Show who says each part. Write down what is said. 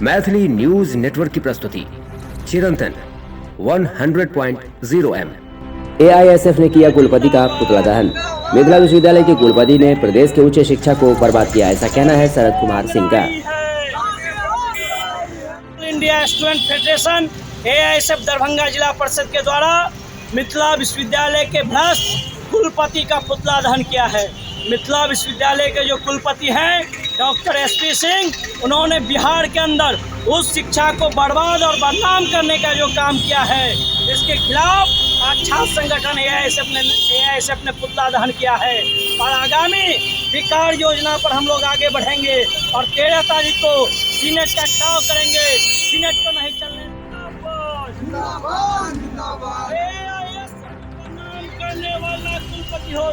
Speaker 1: Maithili news network की प्रस्तुति चिरंतन 100.0 M।
Speaker 2: AISF ने किया कुलपति का पुतला दहन। मिथिला विश्वविद्यालय के कुलपति ने प्रदेश के उच्च शिक्षा को बर्बाद किया, ऐसा कहना है शरद कुमार सिंह का।
Speaker 3: India student federation AISF Darbhanga जिला परिषद के द्वारा मिथिला विश्वविद्यालय के भ्रष्ट कुलपति का पुतला दहन किया है। मिथिला विश्वविद्यालय के जो कुलपति हैं डॉक्टर SP सिंह, उन्होंने बिहार के अंदर उस शिक्षा को बर्बाद और बदनाम करने का जो काम किया है, इसके खिलाफ आज छात्र संगठन AISF ने पुतला दहन किया है और आगामी विकास योजना पर हम लोग आगे बढ़ेंगे और 13 तारीख को सीनेट का घिराव करेंगे। सीनेट को नहीं चलने AISF का नाम करने वाला कुलपति हो